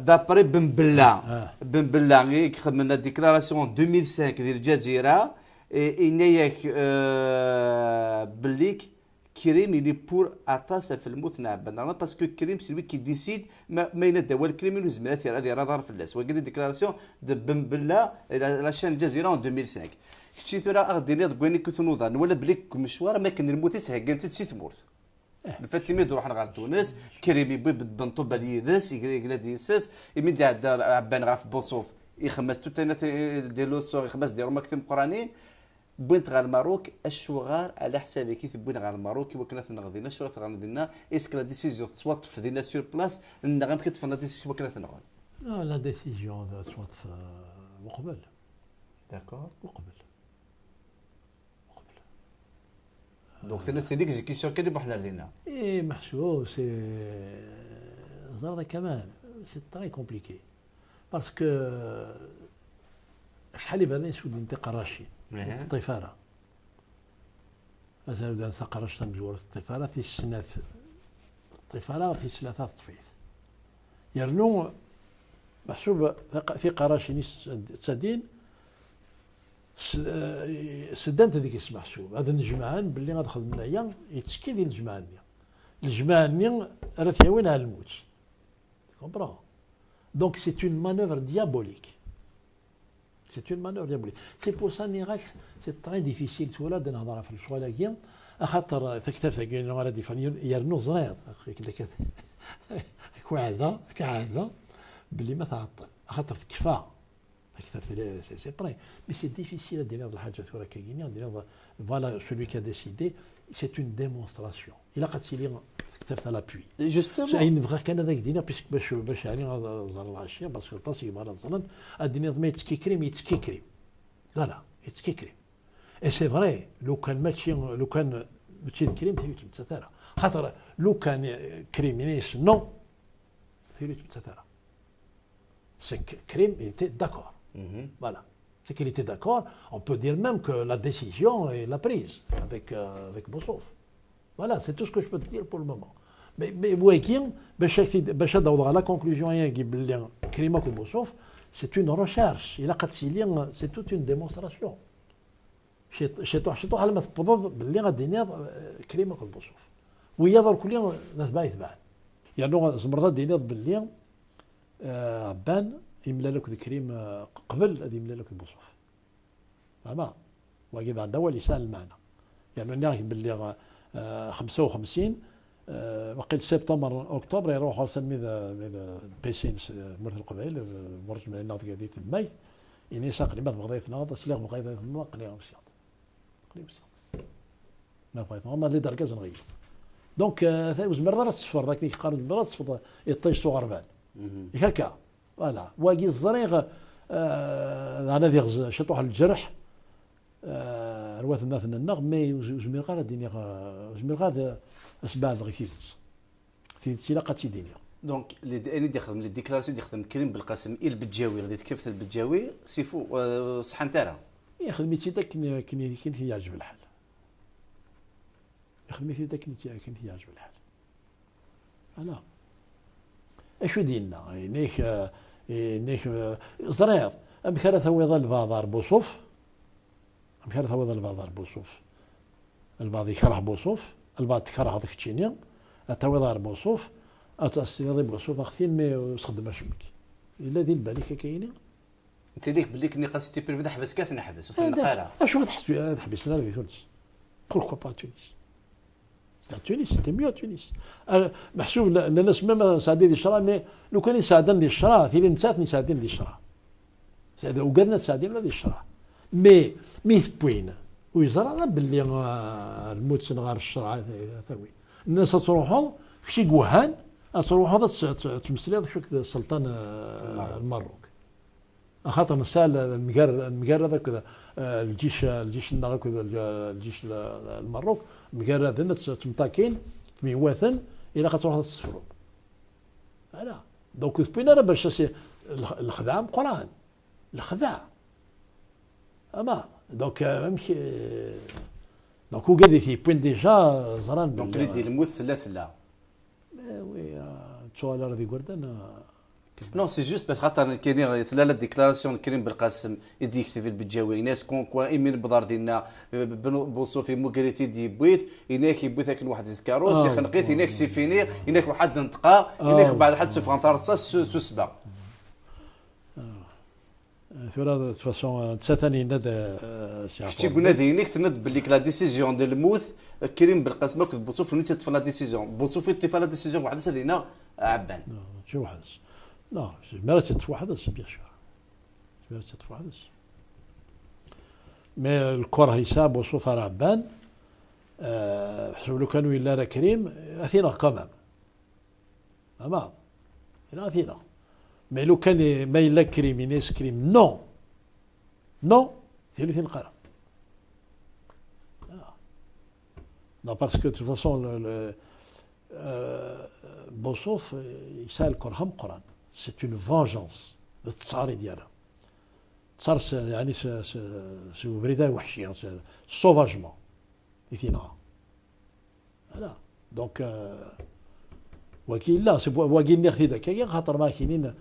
دابري بن بلا خدمنا ديكلاراسيون 2005 ديال الجزيره إنيك بليك كريم اللي بور أطاس في الموت نعبنا باسكو كريم سلوي كي ديسيد ما ينادى هو الكريم اللي زمرات هذه راه ظهر في اللاس وقال ديكلاراسيون دو بن بلا لاشين الجزيره 2005 كنتي ترى غدير لي ضكويني كثنوضا ولا بليك مشوار ما كان الموت سهكنت سي تمورت الفاتيمي روح غير تونس كريمي بيب بنطو باليدس يقلا ديساس يمد عبان غاف بوصوف يخمس توتنا ديالو الصور يخمس ديالو مكتب قراني بنت غير الماروك الشوغار على حسابي كي تبين غير الماروك وكنا تنغدينا شو غندينا اسك لا ديسيزيون تسوات في دينا سور بلاس نغم كتفنا ديسيزيون وكنا تنغد لا ديسيزيون تسوات مقبل داكور مقبل دونك تنا سي ليكزيكسيون كان بحنا ردينا اي محسوب سي زرده كمان سي تري كومبليكي باسكو شحال يبان لي سود انت قراشي الطفاره مثلا اذا قرشت مزور الطفاره في السنه الطفاره في ثلاثه طفيف يرنو محسوب في قراشي تسدين سدانت هذيك اسم محسوب هذا الجمعان باللي غادخل من عيا يتسكي ديال الجمعان راه ثياوين على الموت كومبرون دونك سي اون مانوفر ديابوليك سي اون مانوفر ديابوليك سي بور سا نيغاس سي تري ديفيسيل تولد نهضر في الشغل هكا خاطر تكتب ثقيل راه ديفان يرنو صغير كعاده باللي ما تعطل خاطر تكفى c'est prêt. Mais c'est difficile à dire de la Hajjat ou Kagini, voilà, celui qui a décidé, c'est une démonstration. Il a قد à l'appui. Justement. C'est une vraie Canada qui dit, puisque باش علي زار العشيه باسكو الطاسي مرة مثلا الدنيا ما يتكيكريم لا يتكيكريم. Et c'est vrai, لو كان ماشي كريم تثارى خاطر لو كان كريمينيس نو تثارى. C'est que Krim était d'accord. Voilà. C'est qu'il était d'accord. On peut dire même que la décision est la prise avec Bossov. Voilà, c'est tout ce que je peux te dire pour le moment. Mais Bouakian, la conclusion Krim et Bossov, c'est une recherche. Il a c'est toute une démonstration. Chez toi, على ما تفضل باللي غادي يناض كريم وبوصوف. ويا دار كليا نتبع يتبع. يعني زمرضه ديناض باللي عبان يملا لك كريم قبل هذه يملا لك بوصوف فما وكذا هذا هو لسان المعنى يعني ناخذ باللي 55 وقيل سبتمبر اكتوبر يروحوا سمي بيسين مرت القبائل مرج من الناض قاعدين الماي اني ساق لي ما بغيت ناض سلاغ بغيت ما قليهم سياط ما بغيت ما اللي دركا زنغي دونك ثالث مره تصفر ذاك اللي قارن مره تصفر يطيش غربان هكا فوالا واقي الزريغ انا ذي شطوح الجرح روات الناس النغ مي وزمير غير الدنيا وزمير غير اسباب غير ثيتي لاقا تيدينيا دونك اللي داخل من الديكلاراسيون ديال كريم بالقاسم الى البجاوي غادي تكفث البجاوي سيفو صحن تاعها يا خدمتي داك كني يعجب الحال يا خدمتي داك كني يعجب الحال انا اش دينا نيك زرير امكان ثوي البازار بوصوف امكان ثوي البازار بوصوف البعض يكره بوصوف البعض تكره هذيك التشينيا ثوي دار بوصوف اتستيضي بوصوف اختين ما تخدم شمك الا ديال بالك كاينه انت ليك بلي كني قاصتي بريفي نحبس كات نحبس وثنقاله اشوف تحبس لا في تونس بوركو با تونس تونس سيتي ميو تونس محسوب الناس ما ساعدين دي الشرا مي لو كان يساعدن دي الشرا ثيلي نسات يساعدين دي الشرا وقالنا تساعدين دي الشرا مي بوين ويزرع باللي الموت سنغار الشرع ثوي الناس تروحوا شي قوهان تروحوا تمثلي شوك السلطان المروك خاطر نسال المقار هذاك الجيش النغاك الجيش المروك المقار هذا تمطاكين ميواثن الى غتروح تصفروا فوالا دونك بينا باش الخداع قران الخداع اما دونك ماشي دونك هو قال في بوين ديجا زران دونك اللي ديال الموت ثلاث لا وي السؤال هذا يقول انا Non, c'est juste parce que كاينين ثلاثه ديكلاراسيون كريم بالقاسم يديك في بالجاوي ناس كون كوا ايمين بضار ديالنا بوصوفي موكريتي دي بويت هناك يبوث لكن واحد الكاروس يخلقيت هناك سيفينير هناك واحد نطقا هناك بعد حد سوف غنطرصا سوسبا ثورة فاسون تساتني ندى كنتي قلنا دينيك تند باللي لا ديسيزيون ديال الموت كريم بالقاسم كنت بوصوف نيت تفلا ديسيزيون بوصوفي تفلا ديسيزيون واحد سدينا عبان شي واحد لا مرات تفوحدس بيان سور مرات تفوحدس مي الكره حساب وصوف راه عبان حسب لو كانوا الا راه كريم اثينا كمان اما الى اثينا مي لو كان ما الا كريم يناس كريم نو نو ثلاثين قرا Non, parce que de toute façon, Bossof, يسال كرهم قران. C'est une vengeance. التصاري ديالها. تصار يعني سو بريده وحشيه سوفاجمون يثينها. فوالا دونك وكيل لا واكين ناخذ ذاك خاطر ما كاينين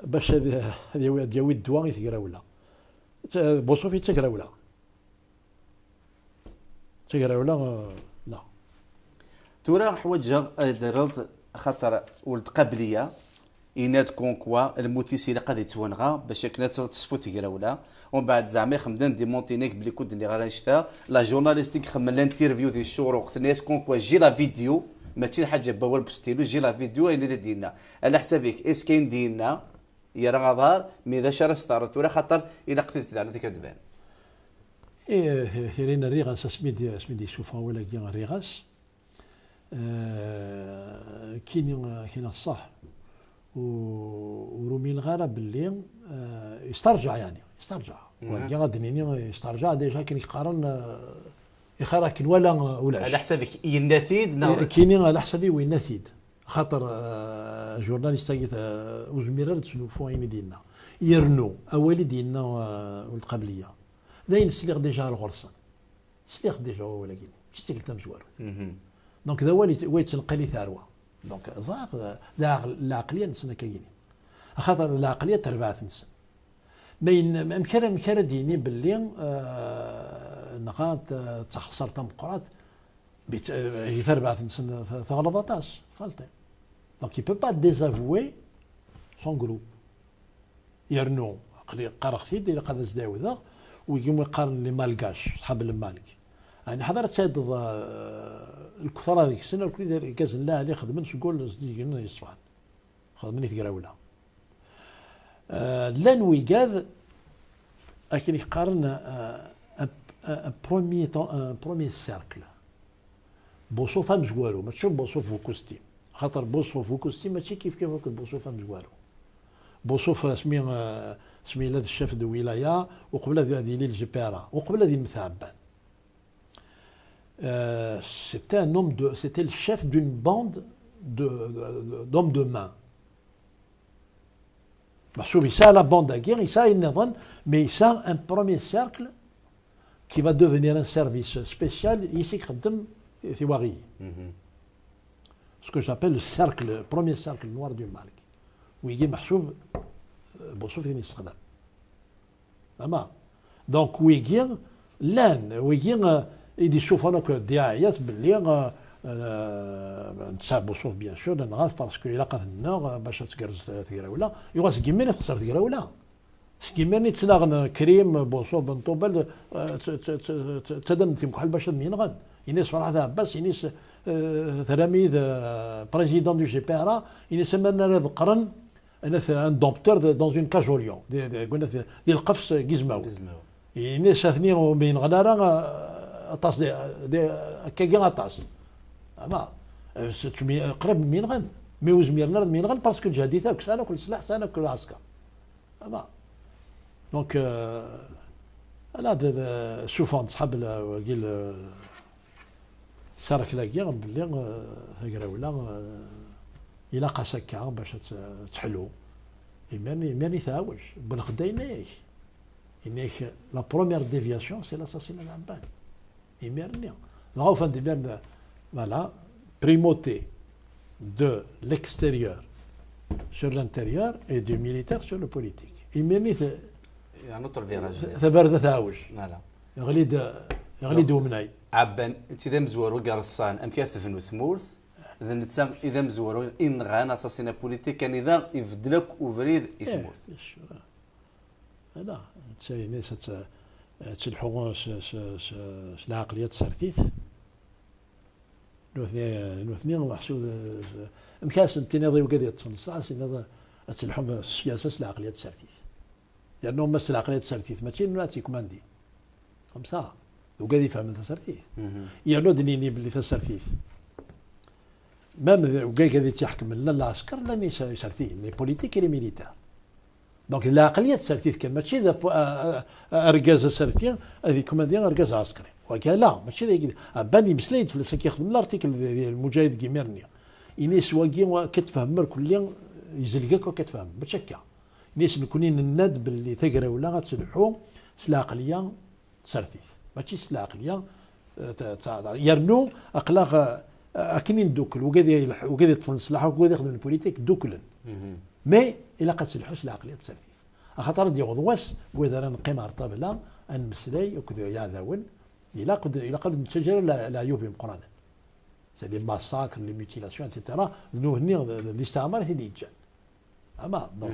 باش هذه ديال الدواء يتقراولا. بوصوف يتقراولا. تقراولا لا. تورا حوايج درت خاطر ولد قبليه إناد كونكوا الموتيسي قد يتوانغا باش كنا تصفو تقراولا ومن بعد زعما خمدان ديمونتينيك بلي كود اللي غادي نشتا لا جورناليستيك خمم الانترفيو ديال الشروق الناس كونكوا جي لا فيديو ماشي حاجه بوال بستيلو جي لا فيديو اللي ديالنا على حسابك اس كاين ديالنا يا راه غادار مي اذا شرا ستارت ولا خاطر الى قتلت على ديك كتبان هيرين الريغاس اسمي شوفها ولا كاين الريغاس كاين الصح ورومين غالا باللي يسترجع يعني يسترجع وكي غادي يسترجع ديجا كاين يقارن يخركن ولا على حسابك النثيد كاينين على حسابي وين نثيد خاطر جورناليست وزميرة شنو فوين ديالنا يرنو اولي ديالنا والقبليه داين سليغ ديجا الغرسان سليغ ديجا ولكن شتي قلت مزوار دونك ذا ويت تنقلي ثروه دونك زاق العقليه نسنا كاينين خاطر العقليه تربعت نسن ما مكره ديني باللي نقاط تخسر تمقرات هي تربعت نسن تغلط تاس فالتي دونك يبو با ديزافوي سون جروب يرنو قرختي ديال قاد زداوذا ويقوم يقارن لي مالكاش صحاب المالك يعني حضرت هاد الكثر هذيك السنه وكل كاز الله اللي خدمن شكون قلنا يصفان خدمني تقراولا لان ويقاذ لكن يقارن بروميي سيركل بوصوف مزوارو ما تشوف بوصوف فوكوستي خاطر بوصوف فوكوستي ماشي كيف بوصوف مزوارو بوصوف سمي لاد الشيف دو ولايه وقبل هذه ليل جبيره وقبل هذه مثعبان c'était le chef d'une bande d'hommes de main. Ça, la bande à guerre, mais ça, un premier cercle qui va devenir un service spécial ici, ce que j'appelle le premier cercle noir du Mali. Où il y a Mahsoub, Bossouf et Nisradam. Donc, où il y a l'un, où il y a يدي يشوف انا كدعايات باللي نتساب بوصوف بيان سور نغاث باسكو الا قاتلنا باش تكرز تقراولا يوا سكيمين خسر تقراولا سكيمين تناغن كريم بوصوف بن طوبل تدم في محل باش ينغن ينس فرح عباس ينس تلاميذ بريزيدون دو جي بي ار ينس منا قرن انا ان دوبتور دون اون كاجوليون قلنا ديال القفص كيزماو ينس اثنين بين غنارا اطاس كاين اطاس اما قريب من غن ميوز ميرنا من غن باسكو الجهديثه كسانا كل سلاح سانا كل عسكر اما دونك انا شوفون صحاب كيل سارك لاكيا باللي تقراولا الى قاسكا باش تحلو ماني ثاوج بالخدا ينايك لا بروميير ديفياسيون سي لاساسينا d'Abban. Voilà, primauté de l'extérieur sur l'intérieur et du militaire sur le politique. إمامي يعني نوتر فيراج ثبرد ثاوج لا يغلي دومناي عبان انت اذا مزور وقار الصان ام كيثفن وثمورث اذا نتسام اذا مزور ان غانا اساسينا بوليتيك كان اذا يفدلك وفريد يثمورث لا تساي ناس تلحقون العقلية تسرثيث الاثنين محسوب مكاس التناضي وكذا تصنصاص ان تلحم السياسه العقليه تسرثيث لانه مس العقليه تسرثيث ماشي ناتي كوماندي خمسه وكذا يفهم تسرثيث يعني دنيني باللي تسرثيث مام وكاي كذا تيحكم لا العسكر لا يسرثيث لي بوليتيك لي ميليتير دونك العقليه تسرثيث كان ماشي ذا اركاز سرثيث هذه كوماندي اركاز عسكري وكان لا ماشي ذا باني مسليد في لسك ياخذ من الارتيكل المجاهد كيميرني إنيس واقي كتفهم مر كل يوم يزلقك وكتفهم بتشكى إنيس نكونين الند باللي ثقرا ولا غتسلحو سلاقليا تسرثيث ماشي سلاقليا يرنو أقلاق أكنين دوكل وكذا يطفن السلاح وكذا يخدم البوليتيك دوكلا مي إلا قد سلحو سلاقليا تسرثيث أخاطر دي غضواس وإذا نقيم على الطابلة المسلي وكذا يعذاون إلا قد نتشجر لا يوفي القرآن c'est les massacres, les mutilations, etc. Nous venons de l'islam, c'est des gens. Donc,